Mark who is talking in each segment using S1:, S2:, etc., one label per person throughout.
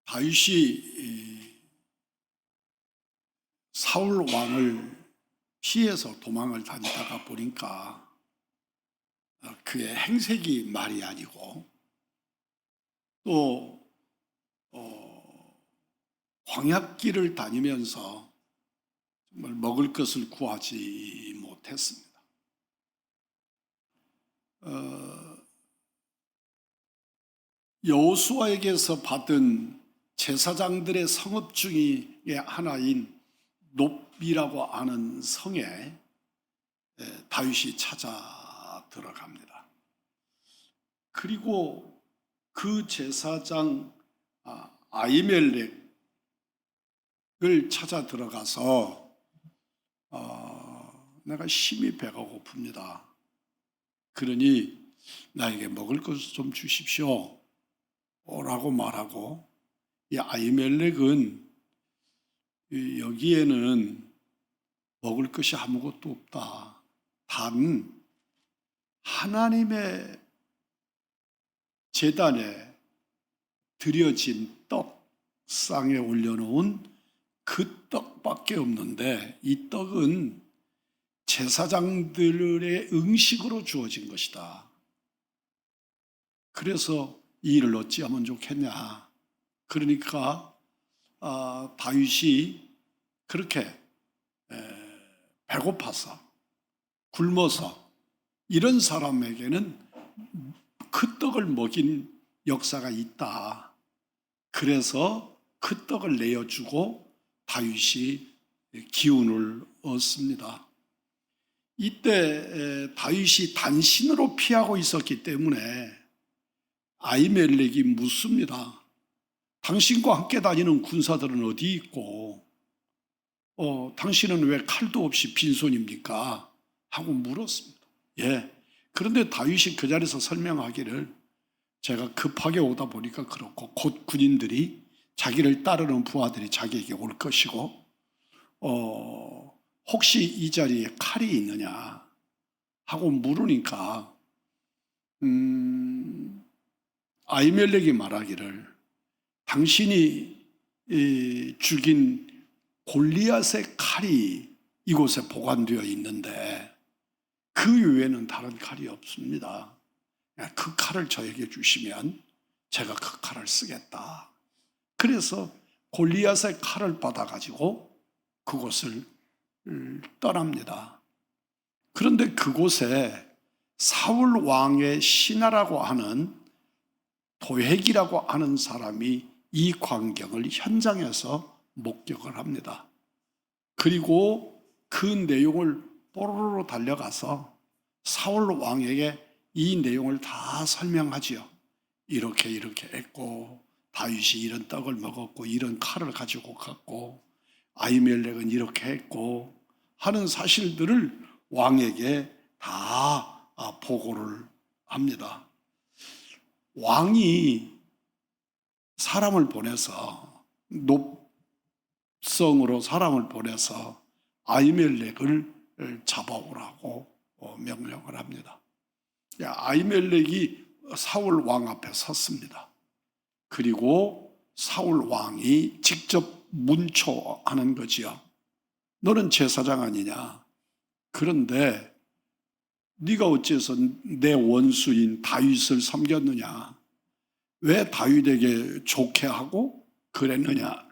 S1: 다윗이 사울 왕을 피해서 도망을 다니다가 보니까 그의 행색이 말이 아니고 또 광야길을 다니면서 정말 먹을 것을 구하지 못했습니다. 여호수아에게서 받은 제사장들의 성읍 중의 하나인 놉이라고 하는 성에 다윗이 찾아 들어갑니다. 그리고 그 제사장 아히멜렉을 찾아 들어가서 내가 심히 배가 고픕니다. 그러니 나에게 먹을 것을 좀 주십시오 라고 말하고, 이 아히멜렉은 여기에는 먹을 것이 아무것도 없다, 단 하나님의 제단에 드려진 떡상에 올려놓은 그 떡밖에 없는데 이 떡은 제사장들의 음식으로 주어진 것이다. 그래서 이 일을 어찌하면 좋겠냐. 그러니까 다윗이 그렇게 배고파서 굶어서 이런 사람에게는 그 떡을 먹인 역사가 있다. 그래서 그 떡을 내어주고 다윗이 기운을 얻습니다. 이때 다윗이 단신으로 피하고 있었기 때문에 아히멜렉이 묻습니다. 당신과 함께 다니는 군사들은 어디 있고 당신은 왜 칼도 없이 빈손입니까? 하고 물었습니다. 그런데 다윗이 그 자리에서 설명하기를, 제가 급하게 오다 보니까 그렇고 곧 군인들이 자기를 따르는 부하들이 자기에게 올 것이고 혹시 이 자리에 칼이 있느냐 하고 물으니까 아히멜렉이 말하기를, 당신이 죽인 골리앗의 칼이 이곳에 보관되어 있는데 그 외에는 다른 칼이 없습니다. 그 칼을 저에게 주시면 제가 그 칼을 쓰겠다. 그래서 골리앗의 칼을 받아가지고 그곳을 떠납니다. 그런데 그곳에 사울 왕의 신하라고 하는 도액이라고 하는 사람이 이 광경을 현장에서 목격을 합니다. 그리고 그 내용을 뽀로로 달려가서 사울 왕에게 이 내용을 다 설명하지요. 이렇게 했고 다윗이 이런 떡을 먹었고 이런 칼을 가지고 갔고 아히멜렉은 이렇게 했고 하는 사실들을 왕에게 다 보고를 합니다. 왕이 사람을 보내서, 놉성으로 사람을 보내서 아히멜렉을 잡아오라고 명령을 합니다. 아히멜렉이 사울 왕 앞에 섰습니다. 그리고 사울 왕이 직접 문초하는 거지요. 너는 제사장 아니냐? 그런데 네가 어째서 내 원수인 다윗을 섬겼느냐? 왜 다윗에게 좋게 하고 그랬느냐?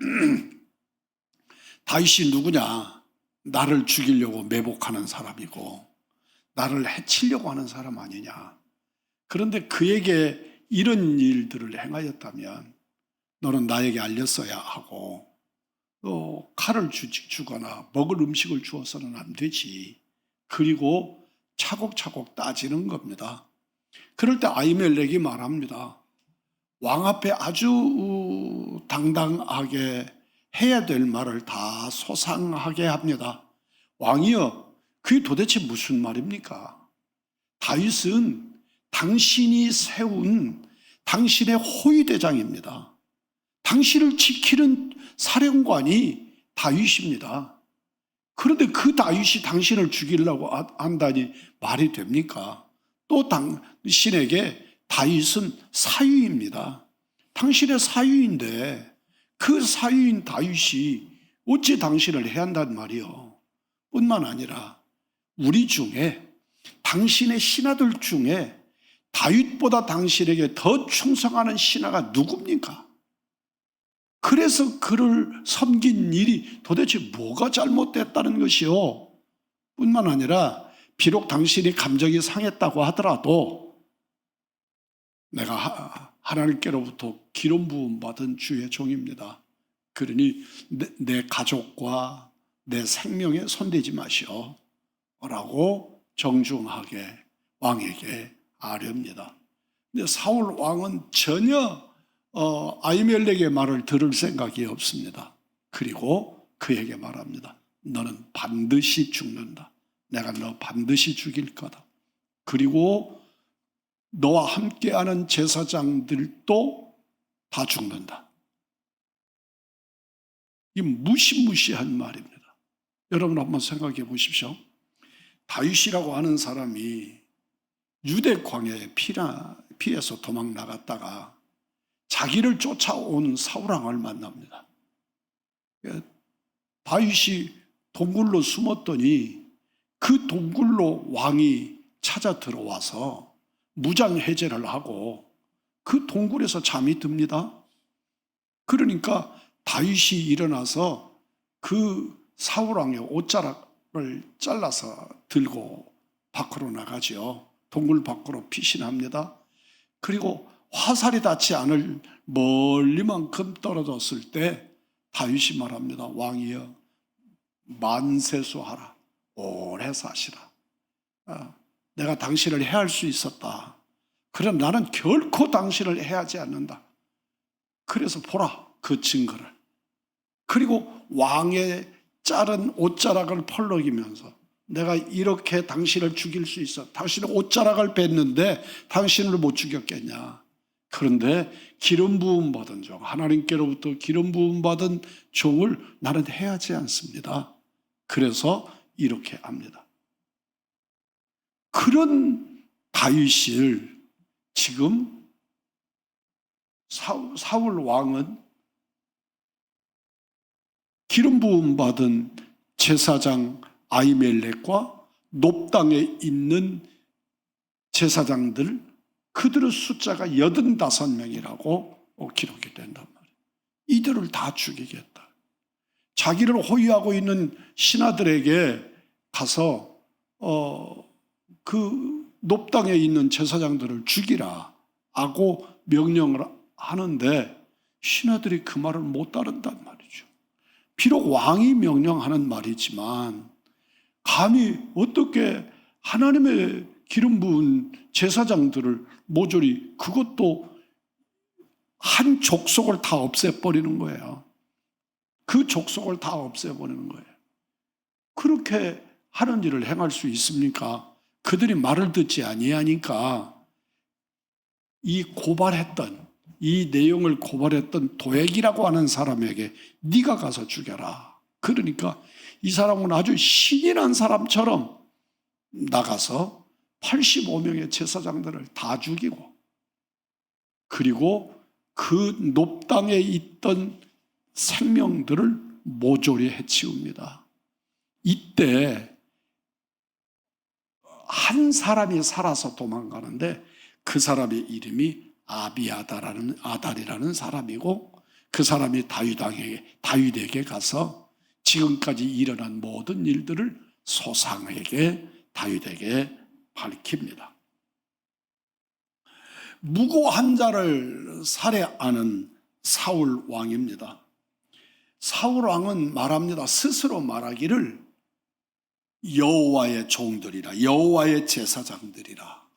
S1: 다윗이 누구냐? 나를 죽이려고 매복하는 사람이고 나를 해치려고 하는 사람 아니냐? 그런데 그에게 이런 일들을 행하였다면 너는 나에게 알렸어야 하고 또 칼을 주거나 먹을 음식을 주어서는 안 되지. 그리고 차곡차곡 따지는 겁니다. 그럴 때 아히멜렉이 말합니다. 왕 앞에 아주 당당하게 해야 될 말을 다 소상하게 합니다. 왕이여, 그게 도대체 무슨 말입니까? 다윗은 당신이 세운 당신의 호위대장입니다. 당신을 지키는 사령관이 다윗입니다. 그런데 그 다윗이 당신을 죽이려고 한다니 말이 됩니까? 또 당신에게 다윗은 사위입니다. 당신의 사위인데 그 사위인 다윗이 어찌 당신을 해한단 말이요. 뿐만 아니라 우리 중에 당신의 신하들 중에 다윗보다 당신에게 더 충성하는 신하가 누굽니까? 그래서 그를 섬긴 일이 도대체 뭐가 잘못됐다는 것이요. 뿐만 아니라 비록 당신이 감정이 상했다고 하더라도 내가 하나님께로부터 기름 부음 받은 주의 종입니다. 그러니 내 가족과 내 생명에 손대지 마시오 라고 정중하게 왕에게 아뢰옵니다. 근데 사울 왕은 전혀 아히멜렉의 말을 들을 생각이 없습니다. 그리고 그에게 말합니다. 너는 반드시 죽는다. 내가 너 반드시 죽일 거다. 그리고 너와 함께하는 제사장들도 다 죽는다. 이 무시무시한 말입니다. 여러분 한번 생각해 보십시오. 다윗이라고 하는 사람이 유대 광야에 피해서 도망 나갔다가 자기를 쫓아온 사울왕을 만납니다. 다윗이 동굴로 숨었더니 그 동굴로 왕이 찾아 들어와서 무장해제를 하고 그 동굴에서 잠이 듭니다. 그러니까 다윗이 일어나서 그 사울왕의 옷자락을 잘라서 들고 밖으로 나가죠. 동굴 밖으로 피신합니다. 그리고 화살이 닿지 않을 멀리만큼 떨어졌을 때 다윗이 말합니다. 왕이여 만세수하라. 오래 사시라. 내가 당신을 해할 수 있었다. 그럼 나는 결코 당신을 해하지 않는다. 그래서 보라 그 증거를. 그리고 왕의 자른 옷자락을 펄럭이면서 내가 이렇게 당신을 죽일 수 있어. 당신의 옷자락을 뺐는데 당신을 못 죽였겠냐. 그런데 기름 부음 받은 종, 하나님께로부터 기름 부음 받은 종을 나는 해하지 않습니다. 그래서 이렇게 합니다. 그런 다윗을 지금 사울 왕은 기름 부음 받은 제사장 아히멜렉과 놉당에 있는 제사장들, 그들의 숫자가 85명이라고 기록이 된단 말이에요. 이들을 다 죽이겠다. 자기를 호위하고 있는 신하들에게 가서 그 놉당에 있는 제사장들을 죽이라 하고 명령을 하는데 신하들이 그 말을 못 따른단 말이죠. 비록 왕이 명령하는 말이지만 감히 어떻게 하나님의 기름 부은 제사장들을 모조리, 그것도 한 족속을 다 없애버리는 거예요. 그 족속을 다 없애버리는 거예요. 그렇게 하는 일을 행할 수 있습니까? 그들이 말을 듣지 아니하니까 이 내용을 고발했던 도액이라고 하는 사람에게 네가 가서 죽여라. 그러니까 이 사람은 아주 신이 난 사람처럼 나가서 85명의 제사장들을 다 죽이고, 그리고 그 놉당에 있던 생명들을 모조리 해치웁니다. 이때 한 사람이 살아서 도망가는데 그 사람의 이름이 아달이라는 사람이고, 그 사람이 다윗에게 가서 지금까지 일어난 모든 일들을 소상에게 다윗에게 밝힙니다. 무고한 자를 살해하는 사울 왕입니다. 사울 왕은 말합니다. 스스로 말하기를 여호와의 종들이라, 여호와의 제사장들이라.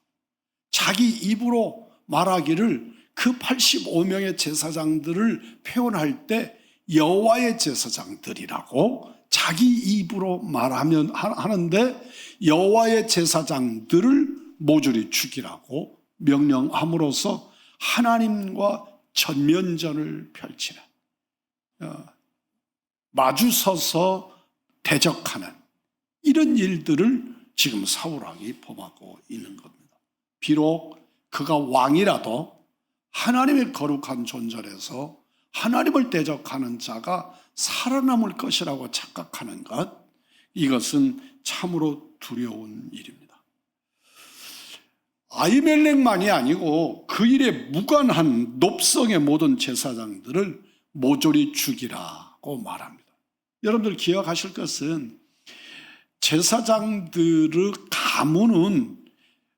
S1: 자기 입으로 말하기를 그 85명의 제사장들을 표현할 때 여호와의 제사장들이라고 자기 입으로 말하면 하는데, 여호와의 제사장들을 모조리 죽이라고 명령함으로써 하나님과 전면전을 펼치는, 마주서서 대적하는 이런 일들을 지금 사울 왕이 범하고 있는 겁니다. 비록 그가 왕이라도 하나님의 거룩한 존전에서 하나님을 대적하는 자가 살아남을 것이라고 착각하는 것, 이것은 참으로 두려운 일입니다. 아히멜렉만이 아니고 그 일에 무관한 놉성의 모든 제사장들을 모조리 죽이라고 말합니다. 여러분들 기억하실 것은 제사장들의 가문은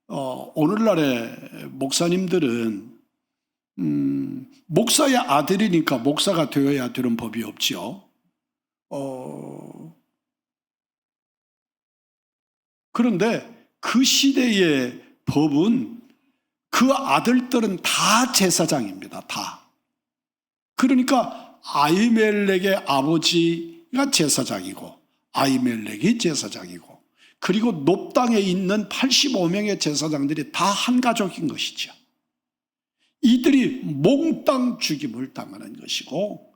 S1: 오늘날의 목사님들은 목사의 아들이니까 목사가 되어야 되는 법이 없지요. 그런데 그 시대의 법은 그 아들들은 다 제사장입니다. 다. 그러니까 아히멜렉의 아버지가 제사장이고 아히멜렉이 제사장이고 그리고 놉 땅에 있는 85명의 제사장들이 다 한 가족인 것이죠. 이들이 몽땅 죽임을 당하는 것이고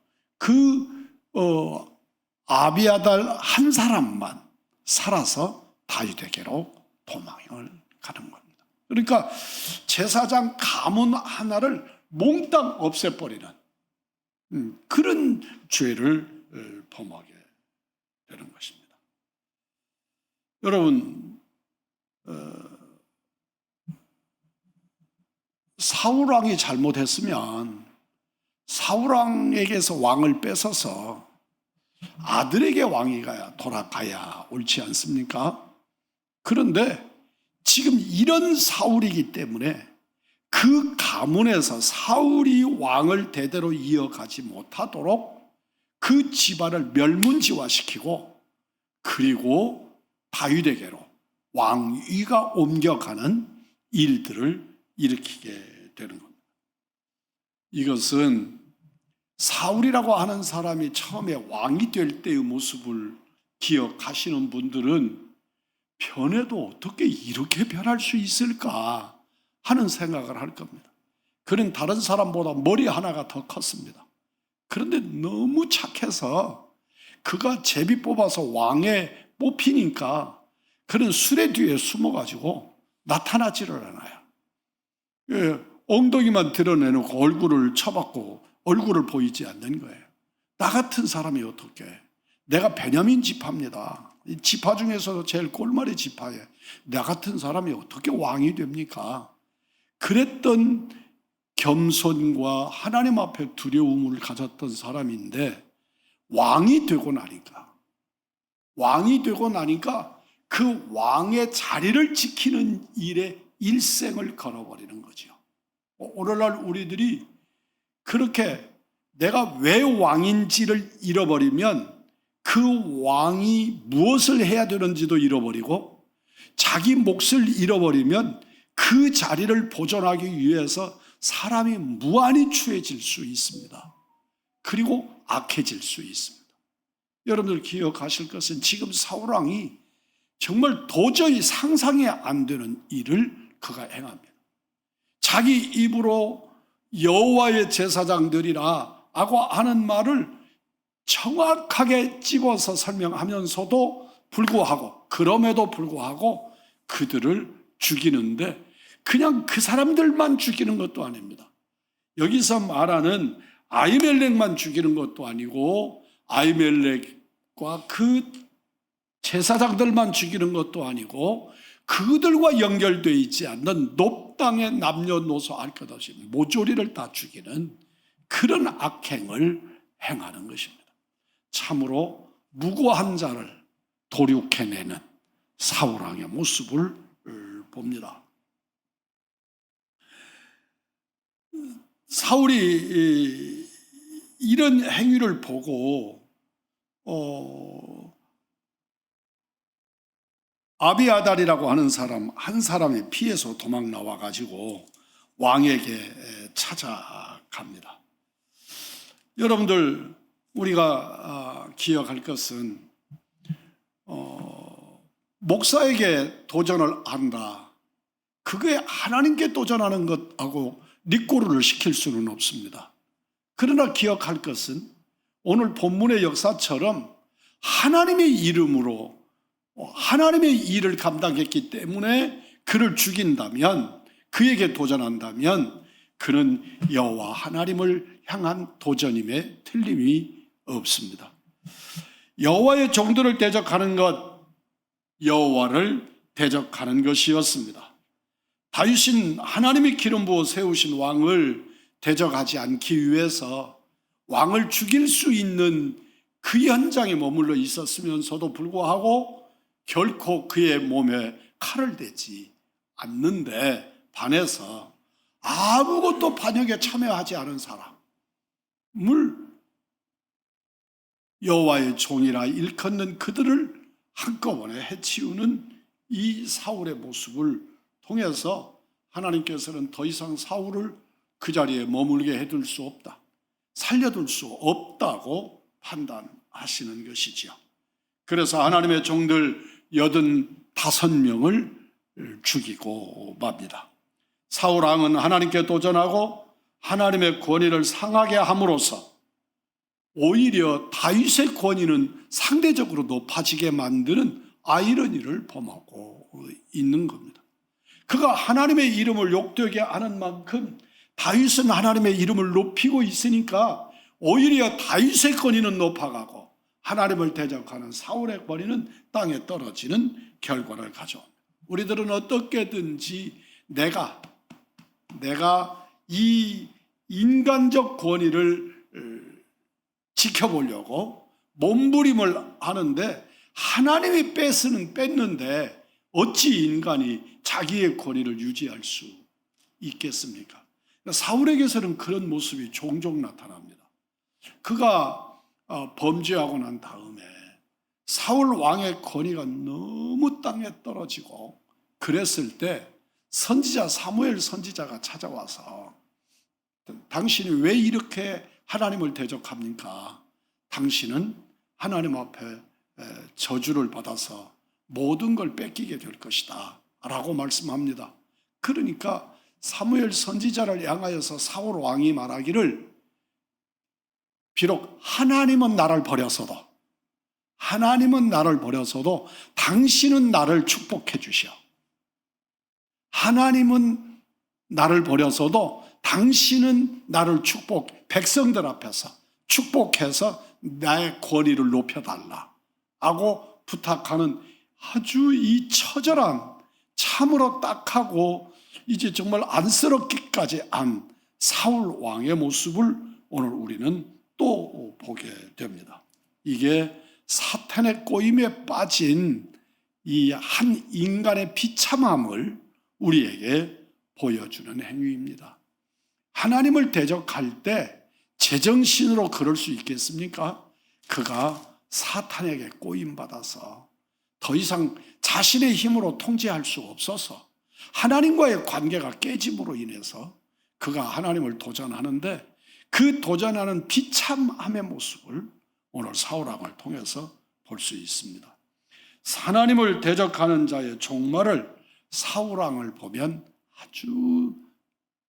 S1: 아비아달 한 사람만 살아서 다윗에게로 도망을 가는 겁니다. 그러니까 제사장 가문 하나를 몽땅 없애버리는 그런 죄를 범하게 되는 것입니다. 여러분, 사울왕이 잘못했으면 사울왕에게서 왕을 뺏어서 아들에게 왕이 돌아가야 옳지 않습니까? 그런데 지금 이런 사울이기 때문에 그 가문에서 사울이 왕을 대대로 이어가지 못하도록 그 집안을 멸문지화시키고 그리고 다윗에게로 왕위가 옮겨가는 일들을 일으키게 되는 겁니다. 이것은 사울이라고 하는 사람이 처음에 왕이 될 때의 모습을 기억하시는 분들은 변해도 어떻게 이렇게 변할 수 있을까 하는 생각을 할 겁니다. 그는 다른 사람보다 머리 하나가 더 컸습니다. 그런데 너무 착해서 그가 제비 뽑아서 왕에 뽑히니까 그는 수레 뒤에 숨어가지고 나타나지를 않아요. 엉덩이만 드러내놓고 얼굴을 쳐박고 얼굴을 보이지 않는 거예요. 나 같은 사람이 어떻게, 내가 베냐민 지파입니다. 이 지파 중에서도 제일 꼴말의 지파에 나 같은 사람이 어떻게 왕이 됩니까? 그랬던 겸손과 하나님 앞에 두려움을 가졌던 사람인데 왕이 되고 나니까 그 왕의 자리를 지키는 일에 일생을 걸어버리는 거죠. 오늘날 우리들이 그렇게 내가 왜 왕인지를 잃어버리면 그 왕이 무엇을 해야 되는지도 잃어버리고 자기 몫을 잃어버리면 그 자리를 보존하기 위해서 사람이 무한히 추해질 수 있습니다. 그리고 악해질 수 있습니다. 여러분들 기억하실 것은 지금 사울왕이 정말 도저히 상상이 안 되는 일을 그가 행합니다. 자기 입으로 여호와의 제사장들이라 하고 하는 말을 정확하게 집어서 설명하면서도 불구하고 그럼에도 불구하고 그들을 죽이는데 그냥 그 사람들만 죽이는 것도 아닙니다. 여기서 말하는 아히멜렉만 죽이는 것도 아니고 아히멜렉과 그 제사장들만 죽이는 것도 아니고 그들과 연결되어 있지 않는 놉 땅의 남녀노소 알 것 없이 모조리를 다 죽이는 그런 악행을 행하는 것입니다. 참으로 무고한 자를 도륙해내는 사울왕의 모습을 봅니다. 사울이 이런 행위를 보고 아비아달이라고 하는 사람 한 사람이 피해서 도망 나와 가지고 왕에게 찾아갑니다. 여러분들 우리가 기억할 것은 목사에게 도전을 한다. 그게 하나님께 도전하는 것하고 니꼬르를 시킬 수는 없습니다. 그러나 기억할 것은 오늘 본문의 역사처럼 하나님의 이름으로 하나님의 일을 감당했기 때문에 그를 죽인다면, 그에게 도전한다면 그는 여호와 하나님을 향한 도전임에 틀림이 없습니다. 여호와의 종들을 대적하는 것, 여호와를 대적하는 것이었습니다. 다윗은 하나님이 기름 부어 세우신 왕을 대적하지 않기 위해서 왕을 죽일 수 있는 그 현장에 머물러 있었으면서도 불구하고 결코 그의 몸에 칼을 대지 않는데 반해서 아무것도 반역에 참여하지 않은 사람을 여호와의 종이라 일컫는 그들을 한꺼번에 해치우는 이 사울의 모습을 통해서 하나님께서는 더 이상 사울을 그 자리에 머물게 해둘 수 없다, 살려둘 수 없다고 판단하시는 것이지요. 그래서 하나님의 종들 85명을 죽이고 맙니다. 사울 왕은 하나님께 도전하고 하나님의 권위를 상하게 함으로써 오히려 다윗의 권위는 상대적으로 높아지게 만드는 아이러니를 범하고 있는 겁니다. 그가 하나님의 이름을 욕되게 하는 만큼 다윗은 하나님의 이름을 높이고 있으니까 오히려 다윗의 권위는 높아가고 하나님을 대적하는 사울의 권위는 땅에 떨어지는 결과를 가져옵니다. 우리들은 어떻게든지 내가 이 인간적 권위를 지켜보려고 몸부림을 하는데 하나님이 뺐는데 어찌 인간이 자기의 권위를 유지할 수 있겠습니까? 사울에게서는 그런 모습이 종종 나타납니다. 그가 범죄하고 난 다음에 사울 왕의 권위가 너무 땅에 떨어지고 그랬을 때 선지자 사무엘 선지자가 찾아와서 당신이 왜 이렇게 하나님을 대적합니까? 당신은 하나님 앞에 저주를 받아서 모든 걸 뺏기게 될 것이다 라고 말씀합니다. 그러니까 사무엘 선지자를 향하여서 사울 왕이 말하기를 비록 하나님은 나를 버려서도 당신은 나를 축복해 주시오. 하나님은 나를 버려서도 당신은 나를 백성들 앞에서 축복해서 나의 권위를 높여달라 하고 부탁하는 아주 이 처절한, 참으로 딱하고 이제 정말 안쓰럽기까지 한 사울 왕의 모습을 오늘 우리는 또 보게 됩니다. 이게 사탄의 꼬임에 빠진 이 한 인간의 비참함을 우리에게 보여주는 행위입니다. 하나님을 대적할 때 제정신으로 그럴 수 있겠습니까? 그가 사탄에게 꼬임받아서 더 이상 자신의 힘으로 통제할 수 없어서 하나님과의 관계가 깨짐으로 인해서 그가 하나님을 도전하는데 그 도전하는 비참함의 모습을 오늘 사울 왕을 통해서 볼 수 있습니다. 하나님을 대적하는 자의 종말을 사울 왕을 보면 아주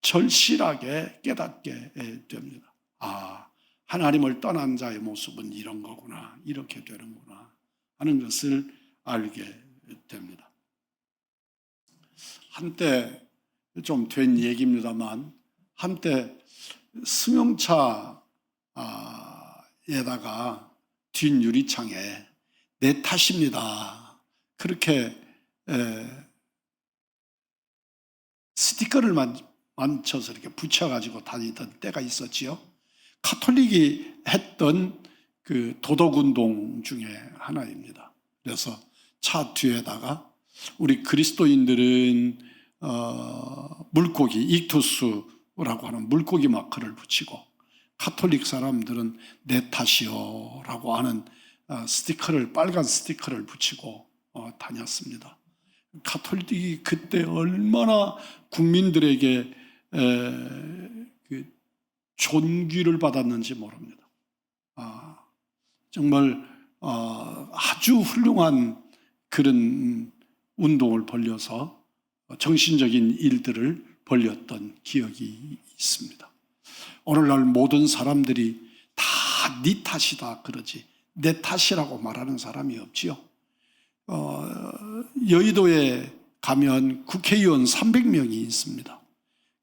S1: 절실하게 깨닫게 됩니다. 아, 하나님을 떠난 자의 모습은 이런 거구나, 이렇게 되는구나 하는 것을 알게 됩니다. 한때 좀 된 얘기입니다만 한때 승용차에다가 뒷 유리창에 내 탓입니다 그렇게 스티커를 만쳐서 이렇게 붙여가지고 다니던 때가 있었지요. 카톨릭이 했던 그 도덕운동 중에 하나입니다. 그래서 차 뒤에다가 우리 그리스도인들은 물고기, 익투스라고 하는 물고기 마크를 붙이고 카톨릭 사람들은 내 탓이요라고 하는 빨간 스티커를 붙이고 다녔습니다. 카톨릭이 그때 얼마나 국민들에게 존귀를 받았는지 모릅니다. 정말 아주 훌륭한 그런 운동을 벌려서 정신적인 일들을 벌였던 기억이 있습니다. 오늘날 모든 사람들이 다 네 탓이다 그러지 내 탓이라고 말하는 사람이 없지요. 여의도에 가면 국회의원 300명이 있습니다.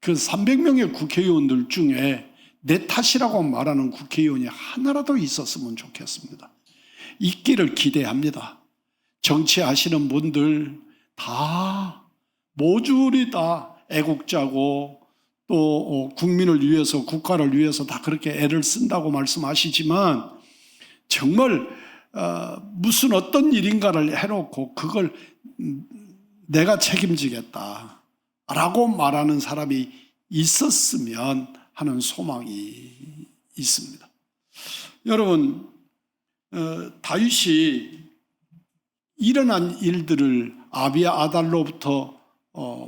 S1: 그 300명의 국회의원들 중에 내 탓이라고 말하는 국회의원이 하나라도 있었으면 좋겠습니다. 있기를 기대합니다. 정치하시는 분들 다 모조리 다 애국자고 또 국민을 위해서 국가를 위해서 다 그렇게 애를 쓴다고 말씀하시지만 정말 무슨 어떤 일인가를 해놓고 그걸 내가 책임지겠다라고 말하는 사람이 있었으면 하는 소망이 있습니다. 여러분, 다윗이 일어난 일들을 아비야 아달로부터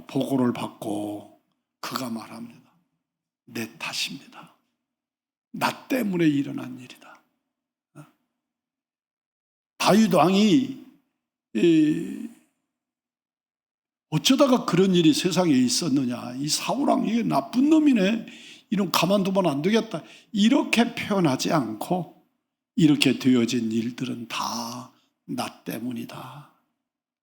S1: 보고를 받고 그가 말합니다. 내 탓입니다. 나 때문에 일어난 일이다. 다윗 왕이 어쩌다가 그런 일이 세상에 있었느냐. 이 사울 왕 이게 나쁜 놈이네. 이런 가만두면 안 되겠다. 이렇게 표현하지 않고 이렇게 되어진 일들은 다 나 때문이다.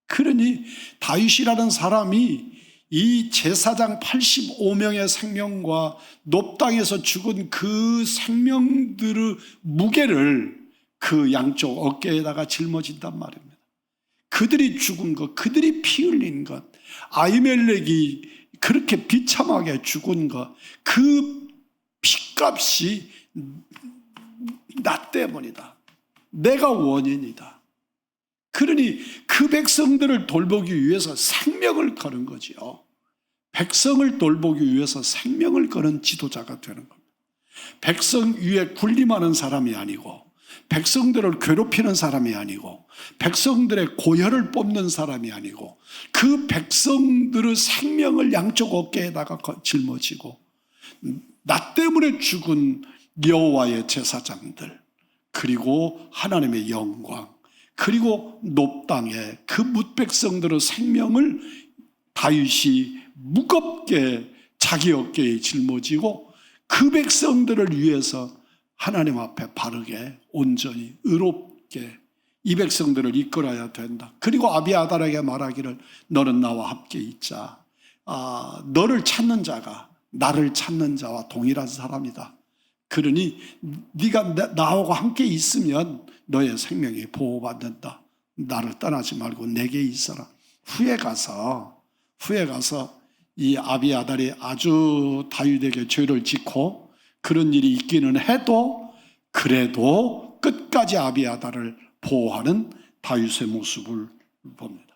S1: 그러니 다윗이라는 사람이 이 제사장 85명의 생명과 놋땅에서 죽은 그 생명들의 무게를 그 양쪽 어깨에다가 짊어진단 말입니다. 그들이 죽은 것, 그들이 피 흘린 것, 아히멜렉이 그렇게 비참하게 죽은 것, 그 피값이 나 때문이다. 내가 원인이다. 그러니 그 백성들을 돌보기 위해서 생명을 거는 거지요. 백성을 돌보기 위해서 생명을 거는 지도자가 되는 겁니다. 백성 위에 군림하는 사람이 아니고 백성들을 괴롭히는 사람이 아니고 백성들의 고혈을 뽑는 사람이 아니고 그 백성들의 생명을 양쪽 어깨에다가 짊어지고 나 때문에 죽은 여호와의 제사장들 그리고 하나님의 영광 그리고 놋땅에 그 뭇백성들의 생명을 다윗이 무겁게 자기 어깨에 짊어지고 그 백성들을 위해서 하나님 앞에 바르게 온전히 의롭게 이 백성들을 이끌어야 된다. 그리고 아비아달에게 말하기를 너는 나와 함께 있자. 너를 찾는 자가 나를 찾는 자와 동일한 사람이다. 그러니 네가 나하고 함께 있으면 너의 생명이 보호받는다. 나를 떠나지 말고 내게 있어라. 후에 가서 이 아비아달이 아주 다윗에게 죄를 짓고 그런 일이 있기는 해도 그래도 끝까지 아비아달을 보호하는 다윗의 모습을 봅니다.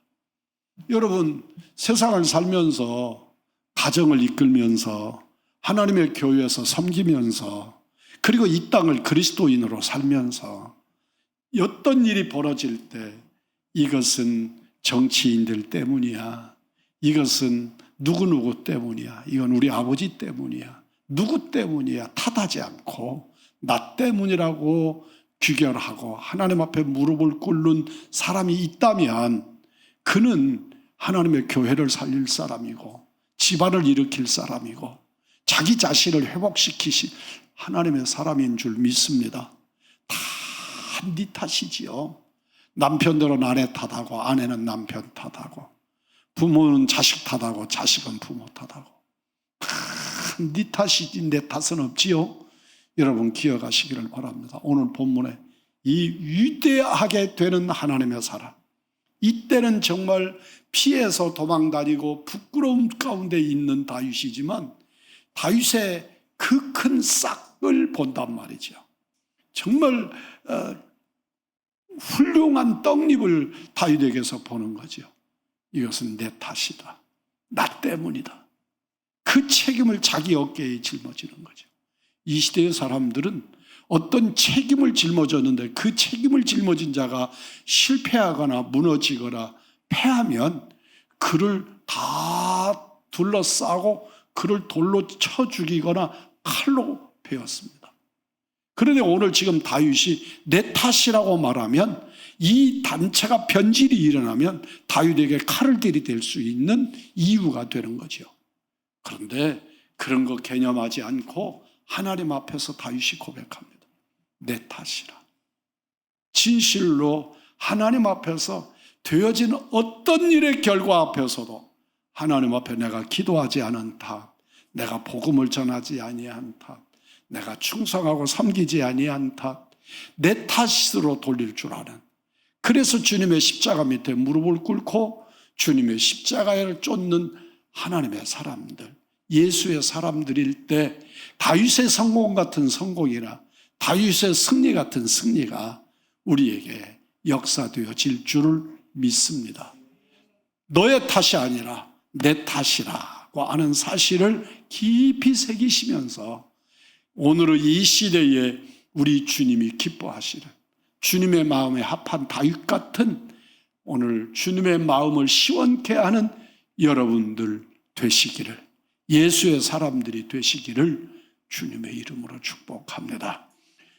S1: 여러분, 세상을 살면서 가정을 이끌면서 하나님의 교회에서 섬기면서 그리고 이 땅을 그리스도인으로 살면서 어떤 일이 벌어질 때 이것은 정치인들 때문이야. 이것은 누구누구 때문이야. 이건 우리 아버지 때문이야. 누구 때문이야. 탓하지 않고 나 때문이라고 귀결하고 하나님 앞에 무릎을 꿇는 사람이 있다면 그는 하나님의 교회를 살릴 사람이고 집안을 일으킬 사람이고 자기 자신을 회복시키신 하나님의 사람인 줄 믿습니다. 다 네 탓이지요. 남편들은 아내 탓하고 아내는 남편 탓하고 부모는 자식 탓하고 자식은 부모 탓하고 다 네 탓이지 내 탓은 없지요. 여러분 기억하시기를 바랍니다. 오늘 본문에 이 위대하게 되는 하나님의 사람 이때는 정말 피해서 도망다니고 부끄러움 가운데 있는 다윗이지만 다윗의 그 큰 싹을 본단 말이죠. 정말 훌륭한 떡잎을 다윗에게서 보는 거죠. 이것은 내 탓이다. 나 때문이다. 그 책임을 자기 어깨에 짊어지는 거죠. 이 시대의 사람들은 어떤 책임을 짊어졌는데 그 책임을 짊어진 자가 실패하거나 무너지거나 패하면 그를 다 둘러싸고 그를 돌로 쳐 죽이거나 칼로 베었습니다. 그런데 오늘 지금 다윗이 내 탓이라고 말하면 이 단체가 변질이 일어나면 다윗에게 칼을 들이댈 수 있는 이유가 되는 거죠. 그런데 그런 거 개념하지 않고 하나님 앞에서 다윗이 고백합니다. 내 탓이라. 진실로 하나님 앞에서 되어진 어떤 일의 결과 앞에서도 하나님 앞에 내가 기도하지 않은 탓, 내가 복음을 전하지 아니한 탓, 내가 충성하고 섬기지 아니한 탓, 내 탓으로 돌릴 줄 아는, 그래서 주님의 십자가 밑에 무릎을 꿇고 주님의 십자가를 쫓는 하나님의 사람들, 예수의 사람들일 때 다윗의 성공 같은 성공이나 다윗의 승리 같은 승리가 우리에게 역사되어질 줄을 믿습니다. 너의 탓이 아니라 내 탓이라고 하는 사실을 깊이 새기시면서 오늘의 이 시대에 우리 주님이 기뻐하시는, 주님의 마음에 합한 다윗 같은, 오늘 주님의 마음을 시원케 하는 여러분들 되시기를, 예수의 사람들이 되시기를 주님의 이름으로 축복합니다.